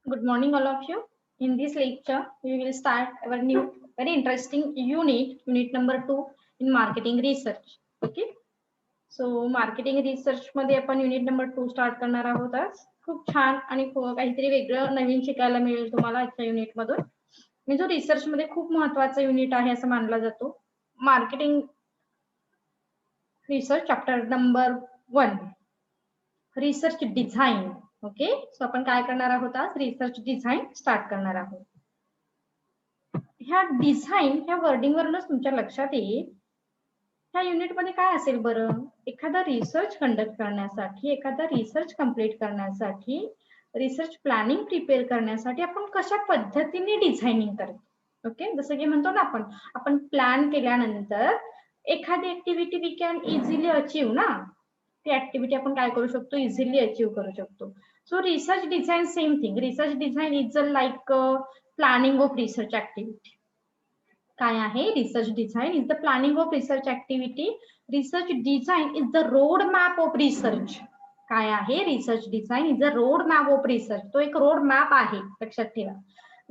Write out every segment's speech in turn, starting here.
Good morning, all of you. In this lecture, we will start our new, very interesting unit number 2 in marketing research. Okay. So marketing research मध्ये आपण unit number 2 start करणार आहोत आज. खूप छान आणि काहीतरी वेगळं नवीन शिकायला मिळेल तुम्हाला आजच्या युनिट मधून. मी जो रिसर्च मध्ये खूप महत्त्वाचा युनिट आहे असं मानला जातो. Marketing research chapter number 1. Research design. Okay, so आपण काय करणार आहोत आज रिसर्च डिझाईन स्टार्ट करणार आहोत. ह्या डिझाईन ह्या वर्डिंग वरूनच तुमच्या लक्षात येईल ह्या युनिट मध्ये काय असेल बरं. एखादा रिसर्च कंडक्ट करण्यासाठी, एखादा रिसर्च कंप्लीट करण्यासाठी, रिसर्च प्लॅनिंग प्रिपेअर करण्यासाठी आपण कशा पद्धतीने डिझायनिंग करतो. ओके, जसं की म्हणतो ना आपण प्लॅन केल्यानंतर एखादी activity we can easily achieve ना, ती ऍक्टिव्हिटी आपण काय करू शकतो, इझिली अचीव करू शकतो. So research design same thing. Research design is like planning of research activity. काय आहे research design is the planning of research activity. Research design is the road map of research. काय आहे research design is the road map of research. तो एक road map आहे, लक्षात ठेवा.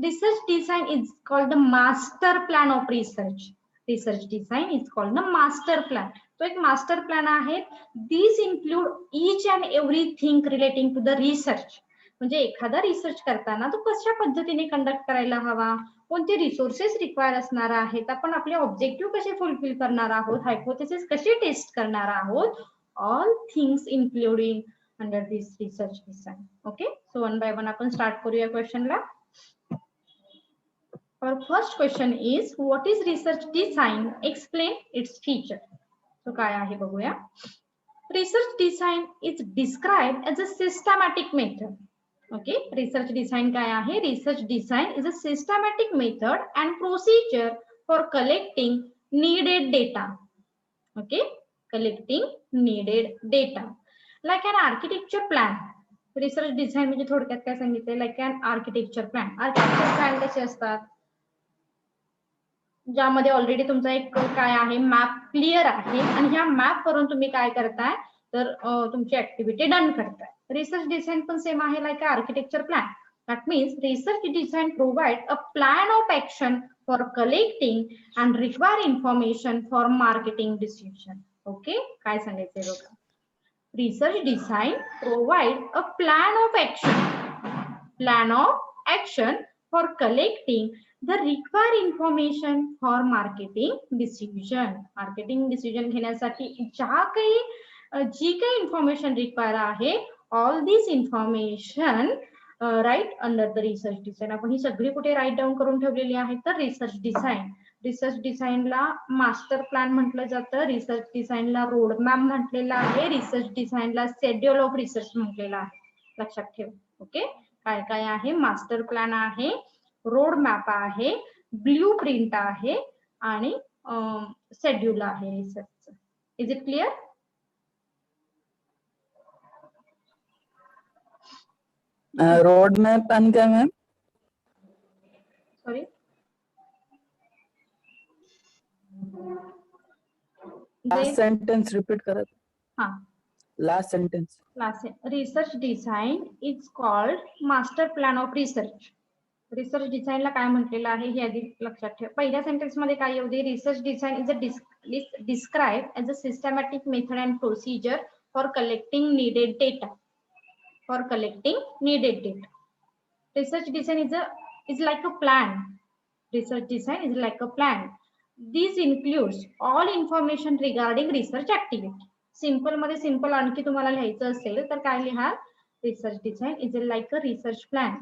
Research design is called the master plan of research. Research design is called the master plan. तो एक master plan आहे. This include each and everything relating to the research. म्हणजे एखादा रिसर्च करताना तो कशा पद्धतीने कंडक्ट करायला हवा, कोणते रिसोर्सेस रिक्वायर असणार आहेत, आपण आपले ऑब्जेक्टिव्ह कसे फुलफिल करणार आहोत, हायपोथेसिस कशी टेस्ट करणार आहोत, all things including under this research design. Okay, so one by one आपण स्टार्ट करूया क्वेश्चनला. Our first question is, what is research design? Explain its feature. So काय आहे बघूया. Research design is described as a systematic method. Okay, research design काय आहे. Research design is a systematic method and procedure for collecting needed data. Okay, collecting needed data like an architecture plan. Research design म्हणजे थोडक्यात काय सांगितले, like an architecture plan. Architecture plan कसे असतात, ज्यामध्ये already तुमचा एक काय आहे मॅप क्लिअर आहे आणि ह्या मॅप वरून तुम्ही काय करताय तर तुमची ऍक्टिव्हिटी डन करताय. रिसर्च डिझाईन पण सेम आहे, like architecture plan. That means research design provide a plan of action for collecting and require information for marketing decision. Okay, काय सांगायचंय बघा. Research design provide a plan of action for collecting the require information for marketing decision. Marketing decision घेण्यासाठी जी काही information require आहे, all this information right under the research design. आपण ही सगळी कुठे राईट डाऊन करून ठेवलेली आहे तर रिसर्च डिझाईन. रिसर्च डिझाईनला मास्टर प्लॅन म्हटलं जातं, रिसर्च डिझाईनला रोड मॅप म्हटलेला आहे, रिसर्च डिझाईनला शेड्यूल ऑफ रिसर्च म्हटलेला आहे. लक्षात ठेवा. ओके, काय काय आहे, मास्टर प्लॅन आहे, रोड मॅप आहे, ब्ल्यू प्रिंट आहे आणि शेड्यूल आहे research. Is it clear? Road map आणि काय ma'am? Sorry, last sentence repeat करा. हा, last sentence. Research design is called master plan of research. Research डिझाईनला काय म्हटलेलं आहे हे आधी लक्षात ठेवा. पहिल्या सेंटेन्स मध्ये काय येऊ दे, research design is a describe as a systematic method and procedure for collecting needed data. For collecting needed data. Research design is like a plan. Research design is like a plan. This includes all information regarding research activity. Simple मध्ये simple आणखी तुम्हाला लिहायचं असेल तर काय लिहा, research design is like a research plan.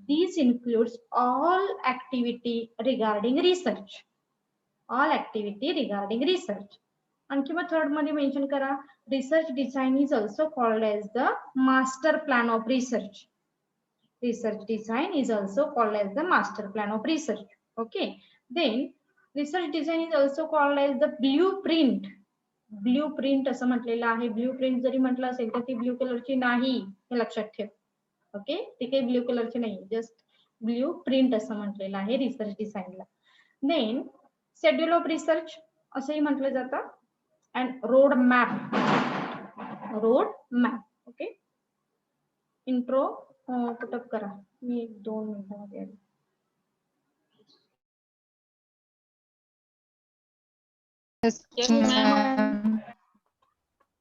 This includes all activity regarding research. All activity regarding research. आणखी मग थर्ड मध्ये मेन्शन करा, research design is also called as the master plan of research. Research design is also called as the master plan of research. Okay, then research design is also called as the blueprint. Blueprint असं म्हटलेलं आहे. Blueprint जरी म्हटलं असेल तर ती blue कलरची नाही, हे लक्षात ठेव. ओके, ती काही ब्ल्यू कलरची नाही, जस्ट ब्ल्यूप्रिंट असं म्हटलेलं आहे रिसर्च डिझाईनला. देन शेड्यूल ऑफ रिसर्च असंही म्हटलं जातं, and road map. Road map. Okay, intro put up करा. मी 2 मिनिटांमध्ये आले.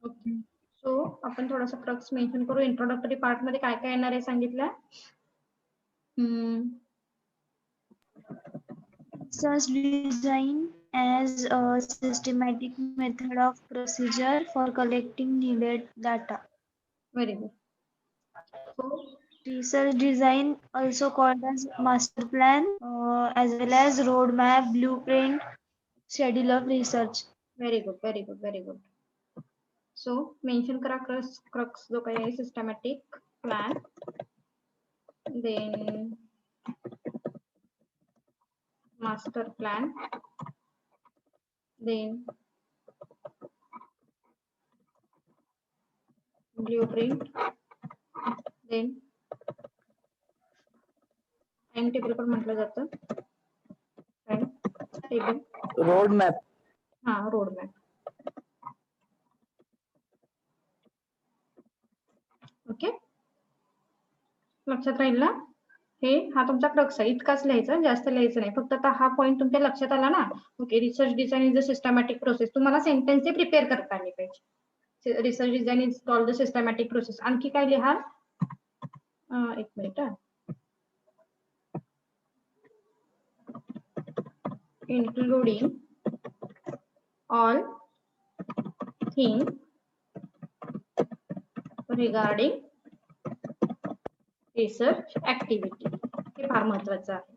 ओके. सो आपण थोडासा क्रक्स मेन्शन करू. इंट्रोडक्टरी पार्ट मध्ये काय काय येणार आहे सांगितलं. Research design as a systematic method of procedure for collecting needed data. Very good. So Research design, also called as master plan, as well as roadmap, blueprint, schedule of research. Very good, very good, very good. So mention करा crux जो काही आहे systematic plan, then master plan, then blueprint, then timetable पण म्हटलं जातं. Time table, road map. हा road map. Okay, लक्षात राहील ना. हे हा तुमचा क्रक्स आहे. इतकाच लिहायचा, जास्त लिहायचं नाही. फक्त आता हा पॉईंट तुमच्या लक्षात आला ना. Okay. Research design is a systematic process. तुम्हाला सेंटेन्स प्रिपेअर करता आली पाहिजे. Research design is called the systematic process. आणखी काय लिहा. एक minute. including all things regarding research activity. हे फार महत्त्वाचं आहे.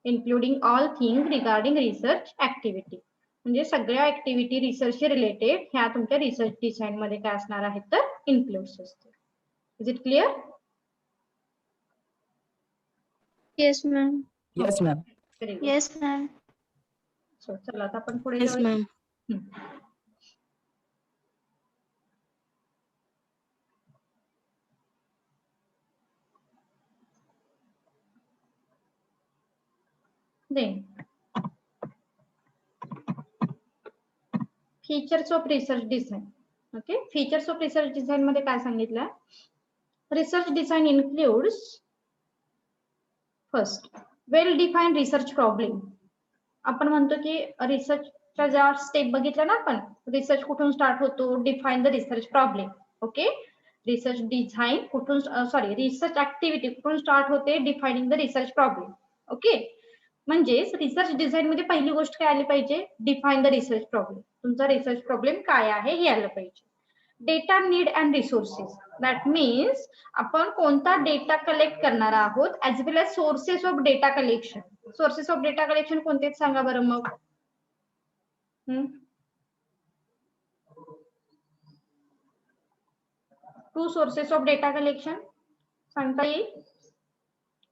including all things regarding research activity. म्हणजे सगळ्या ऍक्टिव्हिटी रिसर्चशी रिलेटेड ह्या तुमच्या रिसर्च डिझाईन मध्ये काय असणार आहेत तर इन्क्लूड्स असतील. Is it clear? Yes, ma'am. Yes, ma'am. Yes, ma'am. So चला आता आपण पुढे Yes, जाऊया. ma'am. Then features of research design. Okay, features of research design मध्ये काय सांगितलं. Research design includes first well defined research problem. आपण म्हणतो की रिसर्चच्या ज्या स्टेप बघितल्या ना आपण, रिसर्च कुठून स्टार्ट होतो, define the research problem. Okay, research design कुठून रिसर्च ऍक्टिव्हिटी कुठून स्टार्ट होते, defining the research problem. Okay, म्हणजेच रिसर्च डिझाईन मध्ये पहिली गोष्ट काय आली पाहिजे, डिफाइन द रिसर्च प्रॉब्लेम. तुमचा रिसर्च प्रॉब्लेम काय आहे हे आलं पाहिजे. Data need and resources, that means आपण कोणता डेटा कलेक्ट करणार आहोत, as well as sources of data collection. Sources of data collection कोणते सांगा बरं मग. To sources of data collection सांगता येईल.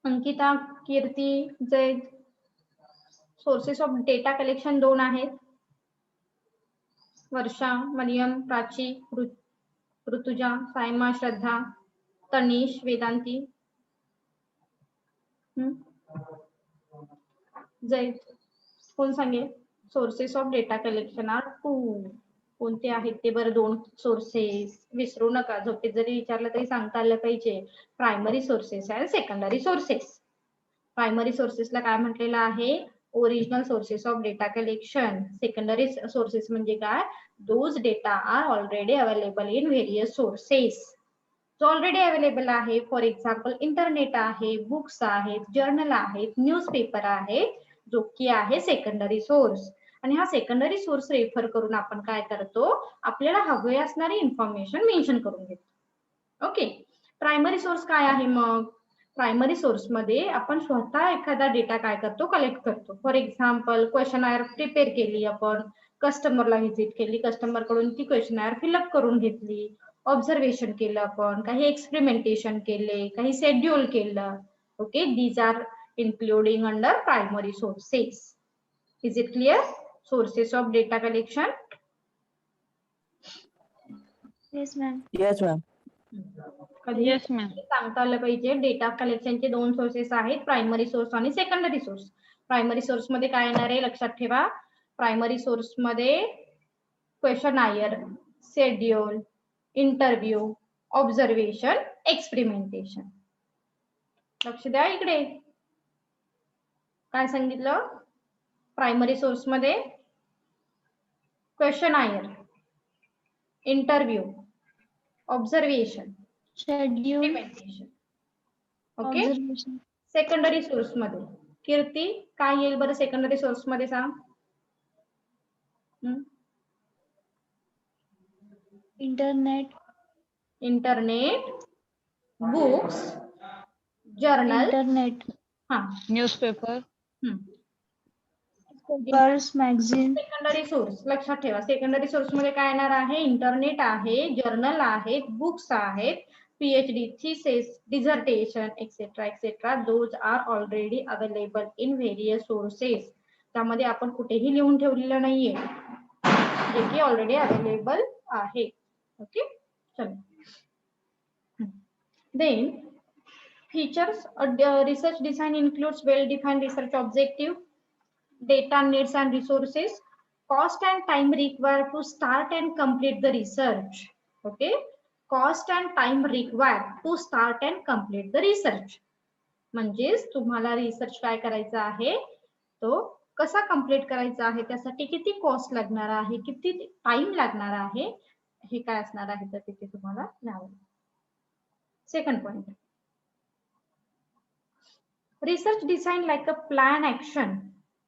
अंकिता, कीर्ती, जय. सोर्सेस ऑफ डेटा कलेक्शन 2 आहेत. वर्षा, मरियम, प्राची, ऋतुजा, सायमा, श्रद्धा, तनिष, वेदांती. जय, कोण सांगेल. Sources of data collection are 2. कोणते आहेत ते बरं. 2 सोर्सेस विसरू नका. झोपेत जरी विचारलं तरी सांगता आलं पाहिजे. प्रायमरी सोर्सेस आणि सेकंडरी सोर्सेस. प्रायमरी सोर्सेसला काय म्हटलेलं आहे, original sources of data collection. Secondary sources म्हणजे काय, those data are already available in various sources. जो ऑलरेडी अवेलेबल आहे, फॉर एक्झाम्पल इंटरनेट आहे, बुक्स आहेत, जर्नल आहेत, न्यूजपेपर आहे, जो की आहे सेकंडरी सोर्स. आणि हा सेकंडरी सोर्स रेफर करून आपण काय करतो, आपल्याला हवे असणारी इन्फॉर्मेशन मेन्शन करून घेतो. ओके, प्रायमरी सोर्स काय आहे मग. प्रायमरी सोर्स मध्ये आपण स्वतः एखादा डेटा काय करतो, कलेक्ट करतो. फॉर एक्झाम्पल क्वेश्चनायर प्रिपेअर केली आपण, कस्टमरला व्हिजिट केली, कस्टमर कडून ती क्वेश्चनायर फिलअप करून घेतली, ऑब्झर्वेशन केलं आपण, काही एक्सपेरिमेंटेशन केले, काही शेड्यूल केलं. Okay, these are including under primary sources. Is it clear. Sources of data collection. Yes, ma'am. Yes, ma'am. Yes, ma'am. सांगता आलं पाहिजे. डेटा कलेक्शनचे 2 सोर्सेस आहेत, प्रायमरी सोर्स आणि सेकंडरी सोर्स. प्रायमरी सोर्स मध्ये काय येणार आहे लक्षात ठेवा. प्रायमरी सोर्स मध्ये questionnaire, schedule, interview, observation, experimentation. लक्ष द्या इकडे. काय सांगितलं? प्रायमरी सोर्स मध्ये questionnaire, interview, observation, schedule, implementation. Okay. observation, secondary source मध्ये कीर्ती काय येईल बरं सेकंडरी सोर्स मध्ये सांग? internet, internet, books, journal, internet, हा newspaper, papers, magazine, secondary source लक्षात ठेवा. सेकंडरी सोर्स मध्ये काय येणार आहे? इंटरनेट आहे, जर्नल आहेत, बुक्स आहेत, PhD, thesis, dissertation, etc. etc. Those are already available in various sources. त्यामध्ये आपण कुठेही लिहून ठेवलेलं नाहीये, जे की ऑलरेडी अवेलेबल आहे. ओके, चलो. Then features research design includes well-defined research objective, data needs and resources, cost and time required to start and complete the research. Okay, cost and time required to start and complete the research. म्हणजेच तुम्हाला research काय करायचा आहे, तो कसा complete करायचा आहे, त्यासाठी किती कॉस्ट लागणार आहे, किती टाइम लागणार आहे, हे काय असणार आहे तर तिथे तुम्हाला लिहावं. Second point, research design like a plan action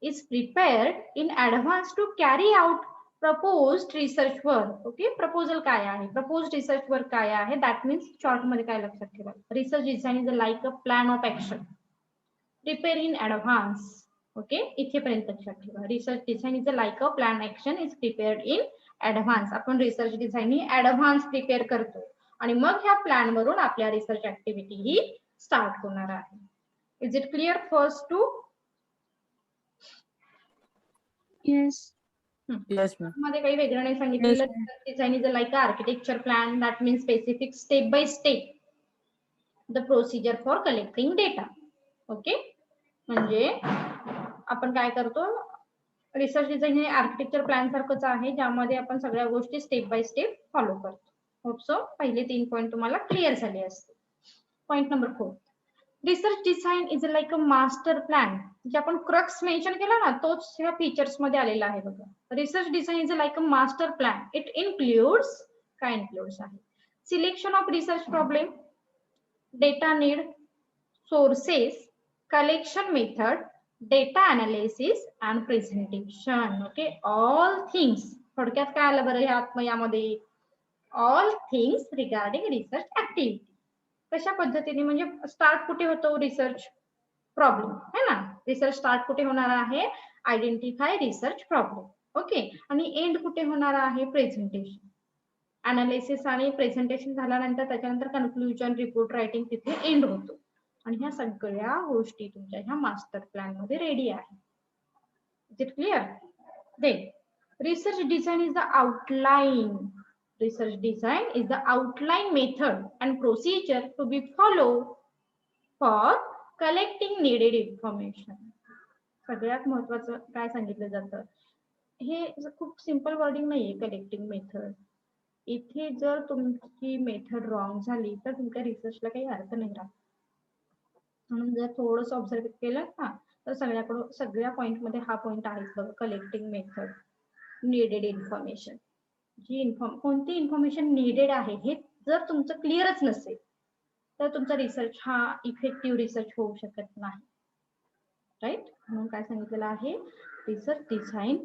is prepared in advance to carry out proposed research work. Okay, proposal काय आहे, proposed research work काय आहे, that means short मध्ये काय लक्षात ठेवा, research design is like a plan of action, prepare in advance. Okay, इथेपर्यंत लक्षात ठेवा. research design is like a plan action is prepared in advance. आपण research design ही advance prepare करतो आणि मग ह्या प्लॅन वरून आपल्या रिसर्च ऍक्टिव्हिटी ही स्टार्ट होणार आहे. Is it clear first two? yes, Yes, ma'am. मध्ये काही वेगळं नाही सांगितलेलं. Design is like architecture plan that means specific step by step the procedure for collecting data. Okay, म्हणजे आपण काय करतो, रिसर्च डिझाईन हे आर्किटेक्चर प्लॅन सारखंच आहे, ज्यामध्ये आपण सगळ्या गोष्टी स्टेप बाय स्टेप फॉलो करतो. होप सो पहिले 3 पॉइंट तुम्हाला क्लिअर झाले असतील. Point number 4, research design is like a master plan. जे आपण क्रक्स मेन्शन केला ना, तोच ह्या फीचर्स मध्ये आलेला आहे बघा. Research design is like a master plan. It includes, काय इन्क्लुड्स आहे, selection of research problem, data need, sources, collection method, data analysis and presentation. Okay, all things. थोडक्यात काय आलं बरं यामध्ये, all things regarding research activity. कशा पद्धतीने, म्हणजे स्टार्ट कुठे होतो, रिसर्च प्रॉब्लेम है ना, रिसर्च स्टार्ट कुठे होणार आहे, आयडेंटिफाय रिसर्च प्रॉब्लेम. ओके, आणि एंड कुठे होणार आहे, प्रेझेंटेशन. अनालिसिस आणि प्रेझेंटेशन झाल्यानंतर त्याच्यानंतर कन्क्लुजन, रिपोर्ट रायटिंग तिथे एंड होतो. आणि ह्या सगळ्या गोष्टी तुमच्या ह्या मास्टर प्लॅन मध्ये रेडी आहे. Is it clear? Then research design is the outline. Research design is the outline method and procedure to be followed for collecting needed information. सगळ्यात महत्त्वाचं काय सांगितलं जातं, हे खूप सिंपल वर्डिंग नाहीये. कलेक्टिंग मेथड, इथे जर तुमची मेथड रॉंग झाली तर तुमच्या रिसर्चला काही अर्थ नाही राहत. म्हणून जर थोडंसं ऑब्झर्व केलं ना, तर सगळ्या पॉइंट मध्ये हा पॉइंट आहे बघा, कलेक्टिंग मेथड, नीडेड इन्फॉर्मेशन. जी कोणती इन्फॉर्मेशन नीडेड आहे हे जर तुमचं क्लिअरच नसेल तर तुमचा रिसर्च हा इफेक्टिव्ह रिसर्च होऊ शकत नाही. राईट, म्हणून काय सांगितलेलं आहे, research design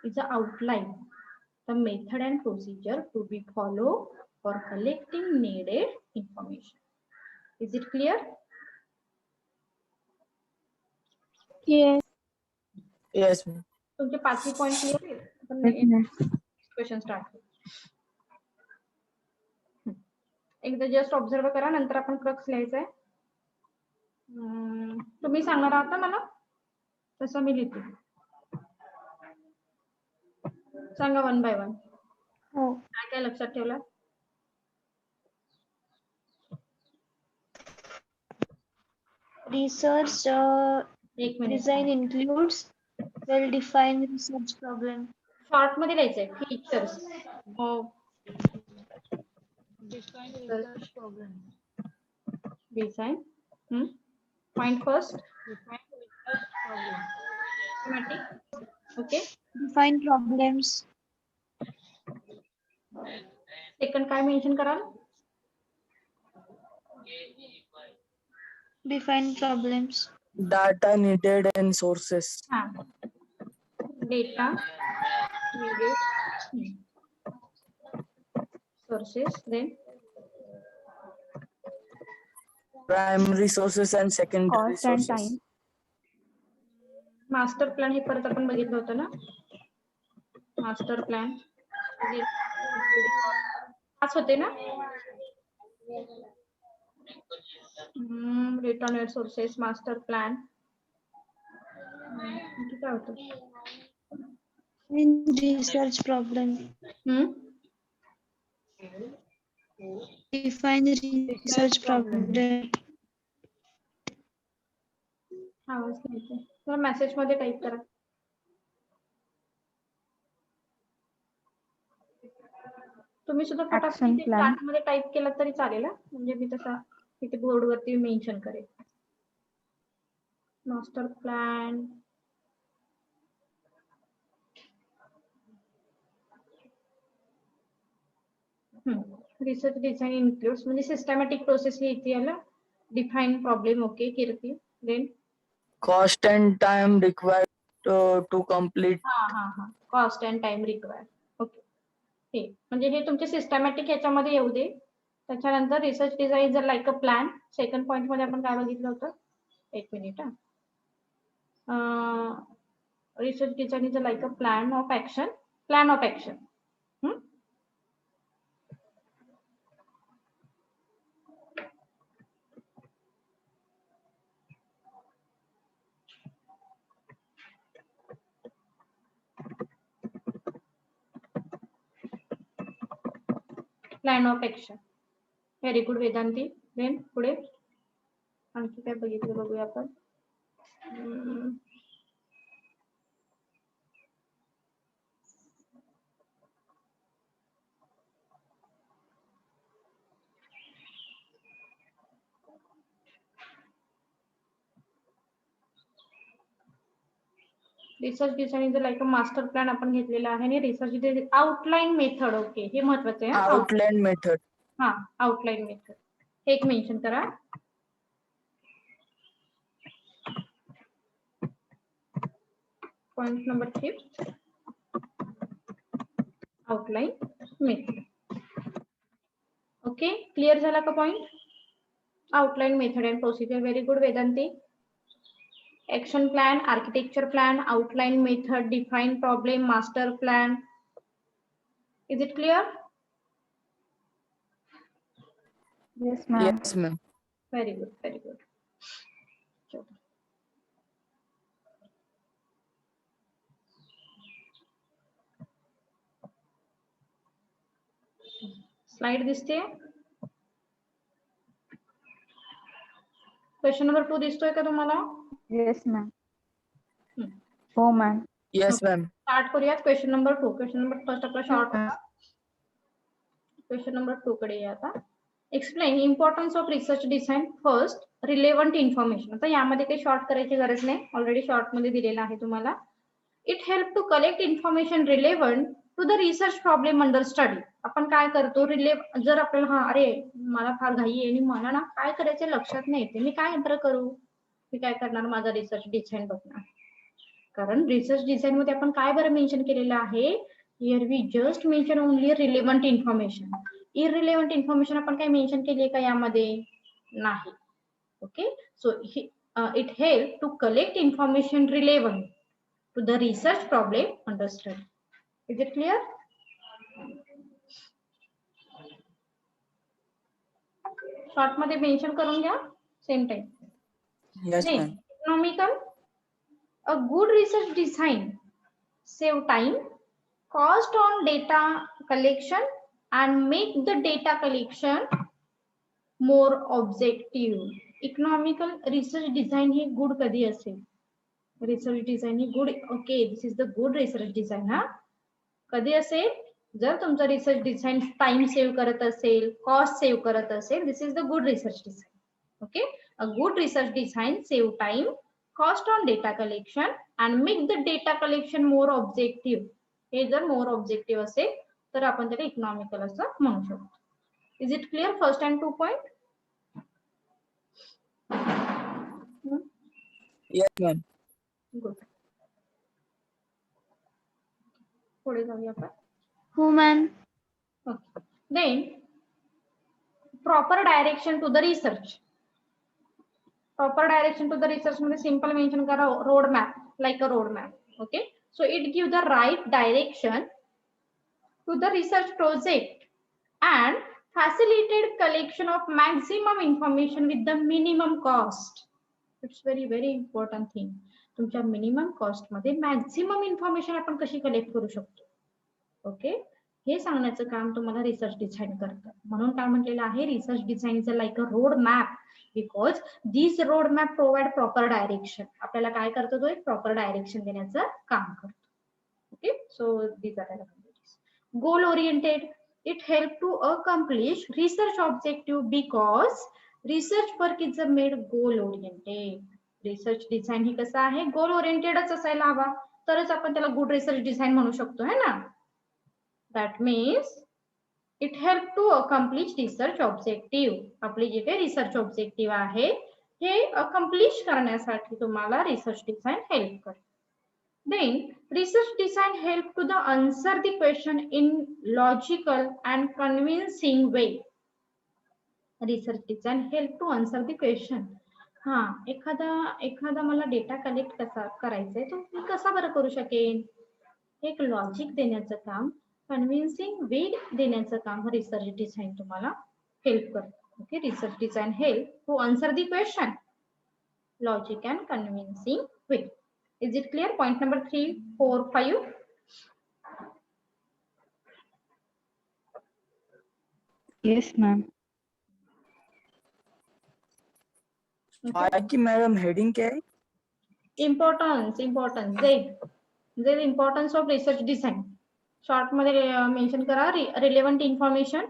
is a outline, the method and procedure to be follow for collecting needed information. Is it clear? yes, Yes, ma'am. तुमचे 5 पॉइंट क्लिअर आहेत? Question start. एकदा जस्ट ऑब्झर्व करा, नंतर आपण क्रक्स लिहायचंय. तुम्ही सांगणार आहात मला, तसं मी लिहिते. सांगा 1 by 1. हो. काय काय लक्षात ठेवलं? Research 1 minute. design includes well-defined research problem. Short मध्ये लिहायचंय, features define research problem, design Point first. Systematic. Okay. Define problems. Second काय मेन्शन कराल? Define problems. Data needed and sources. हा. Data needed. Sources. Then Primary sources and secondary Cost and sources. time. Master plan हे परत आपण बघितलं होतं ना. Master plan पाच होते ना. Returned sources, master plan काय होतं? In research problem. Define research problem. आवाज नाही येते. थोडं मेसेज मध्ये टाईप करा. तुम्ही सुद्धा फटाफट Action plan. चार्ट मध्ये टाईप केलं तरी चालेल हा. म्हणजे मी तसा तिथे बोर्ड वरती मेन्शन करेल. Master plan, research design includes म्हणजे सिस्टमॅटिक प्रोसेस ही येते याला. Define problem. Okay Kirti. Then Cost and time required to complete. हा cost and time required. Okay. हे म्हणजे हे तुमचे सिस्टमॅटिक याच्यामध्ये येऊ दे. त्याच्यानंतर रिसर्च डिझाइन जर like a plan. Second point मध्ये आपण काय बघितलं होतं? एक मिनिट हा. Research design is like a plan of action. Plan of action. Plan of action. Very good Vedanti. Then पुढे आणखी काय बघितलं बघूया आपण. Research design is like a master plan आपण घेतलेला आहे आणि research design outline method. Okay हे महत्वाचं आहे. Outline method. हा आउटलाईन मेथड हे एक मेन्शन करा. Point number 3 outline method. Okay clear झाला का point? Outline method and procedure. Very good Vedanti. Action plan, architecture plan, outline method, define problem, master plan. Is it clear? Yes, ma'am. Yes, ma'am. Very good, very good. Sure. Slide दिसते. Question number 2 दिसतोय का तुम्हाला? Yes, ma'am. हो ma'am. Yes, ma'am. Start करूयात. Question number 2. Question number first आपला short होता. Question number 2 कडे या आता. Explain importance of research design. First relevant information. आता यामध्ये काही शॉर्ट करायची गरज नाही. ऑलरेडी शॉर्ट मध्ये दिलेला आहे तुम्हाला. It help to collect information relevant to the research problem under study. आपण काय करतो जर आपल्याला अरे मला फार घाई आहे आणि मला ना काय करायचं लक्षात नाही येते. मी काय बरं करू? मी काय करणार? माझा रिसर्च डिझाइन बघणार. कारण रिसर्च डिझाइन मध्ये आपण काय बरं मेन्शन केलेलं आहे? Here we just mention only relevant information. Irrelevant information आपण काय मेन्शन केली आहे का यामध्ये? नाही. Okay so it help to collect information relevant to the research problem under study. Is it clear? Short मध्ये मेन्शन करून घ्या. Same time. Yes, ma'am. Economical. A good research design save time, cost on data collection and make the data collection more objective. Economical research design he good कधी असेल? Research design he good. Okay this is the good research design. हा कधी असेल? जर तुमचं research design time save करत असेल, cost save करत असेल, this is the good research design. Okay, a good research design save time, cost on data collection and make the data collection more objective. हे जर more objective असेल तर आपण त्याला इकॉनॉमिकल असं म्हणू शकतो. Is it clear first and 2 point? Yes, ma'am. Good. पुढे जाऊया आपण. Who man? Okay. Then proper direction to the research. Proper direction to the research मध्ये simple mention करा road map, like a road map. Okay, so it gives the right direction to the research project and facilitated collection of maximum information with the minimum cost. It's very important thing. तुमच्या minimum cost मध्ये maximum information आपण कशी collect करू शकतो. Okay, हे सांगण्याचं काम तुम्हाला रिसर्च डिझाईन करतं. म्हणून काय म्हटलेलं आहे, research design is like a road map because this road map provide proper direction. आपल्याला काय करतो, तो एक प्रॉपर डायरेक्शन देण्याचं काम करतो. Okay, so these are goal oriented. It help to accomplish research objective because research work is made goal oriented. Research design ही कसं आहे, गोल ओरिएंटेडच असायला हवा, तरच आपण त्याला गुड रिसर्च डिझाईन म्हणू शकतो, है ना. That means it help to accomplish research objective. आपले जे काही रिसर्च ऑब्जेक्टिव्ह आहे हे अकम्प्लिश करण्यासाठी तुम्हाला रिसर्च डिझाईन हेल्प करते. Then research design help to the answer the question in logical and convincing way. Research design help to answer the question. हा, एखादा मला डेटा कलेक्ट कसा करायचंय तो मी कसा बरं करू शकेन, एक लॉजिक देण्याचं काम, कन्व्हिन्सिंग वे देण्याचं काम रिसर्च डिझाईन तुम्हाला हेल्प करतो. Okay, research design help to answer the question logic and convincing way. Is it clear? Point number 3, 4, 5. Yes, ma'am. की मैडम हेडिंग क्या है? इम्पॉर्टन्स जे importance of research design short मध्ये mention करा. Relevant information,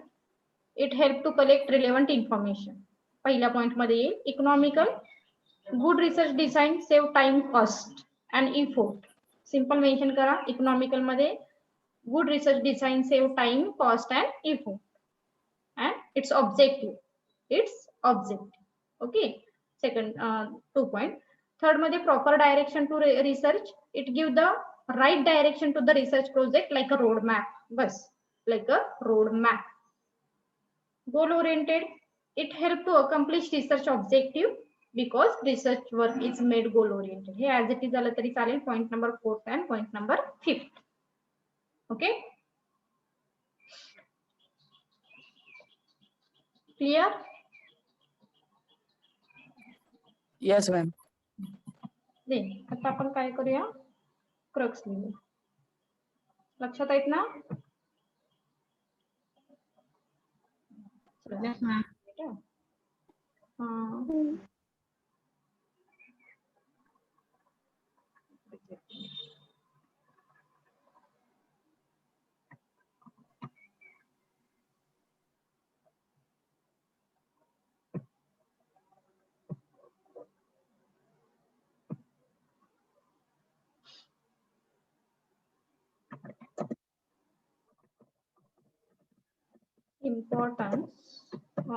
it help to collect relevant information. पहिल्या point मध्ये येईल economical. Good research design save time, cost and effort. Simple mention करा इकॉनॉमिकल मध्ये good research design save time, cost and effort and it's objective. Okay, second 2 point. Third मध्ये proper direction to research. It give the right direction to the research project like a road map. Bus, like a road map. Goal oriented. It help to accomplish research objective because research work is made goal oriented. हे as it is झालं तरी चालेल. Point number 4 and point number 5. Okay, clear? Yes, ma'am. आता आपण काय करूया, crux लिहूया. लक्षात आहेत ना? Yes, ma'am. Importance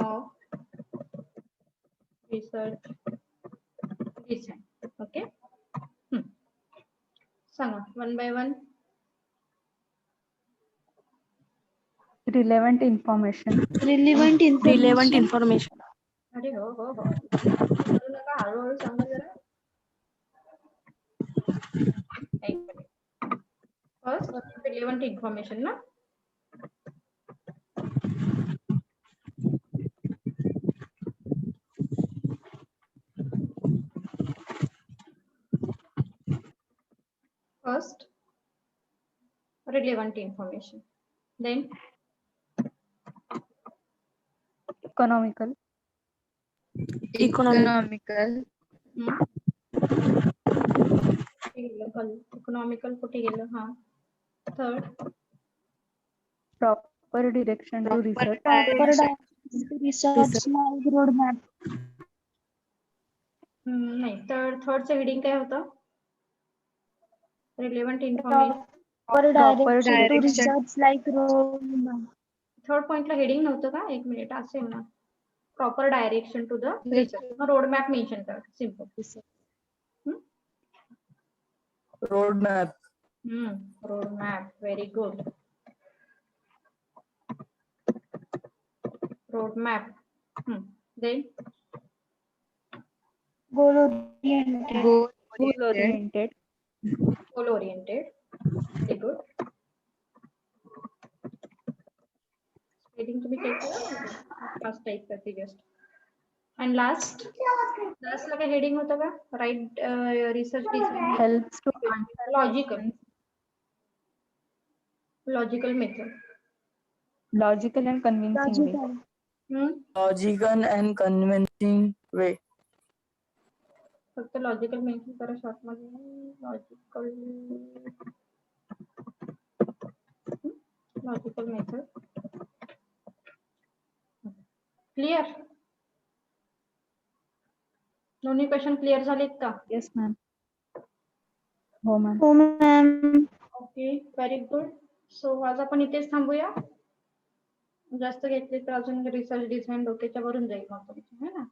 of research design. Okay, सांगा one by one. Relevant information. Relevant information. अरे हो करू नका, हळूहळू सांगा जरा. फर्स्ट रिलेव्हंट इन्फॉर्मेशन ना. First, relevant information. Then, Economical. economical कुठे गेलं? हा. Third, Proper direction to research. Research roadmap. नाही तर थर्डचं हेडिंग काय होतं? Relevant information. Proper direction to direction. research like road map. Third पॉइंटला हेडिंग नव्हतं का? एक मिनिट असेल ना. Proper direction to the research. मग रोड मॅप मेन्शन करा. Simple. roadmap, road map. Very good. Road map. Then Goal oriented. Goal oriented. goal oriented. Very good. Spelling तुम्ही check करा. Fast type करते just. And last ला काय heading होतं का? Right research design. Helps to answer logical. questions. Logical method. Logical and convincing way. Logical. logical and convincing way. फक्त logical mention करा short मध्ये. लॉजिकल. Logical method. क्लिअर? दोन्ही question clear झालेत का? Yes, ma'am. हो ma'am. Oh, ma'am. Okay, very good. So आज आपण इथेच थांबूया. जास्त घेतली तर अजून रिसर्च डिझाईन डोक्याच्या वरून जाईल मग तुमचं, है ना?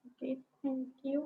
Okay, thank you.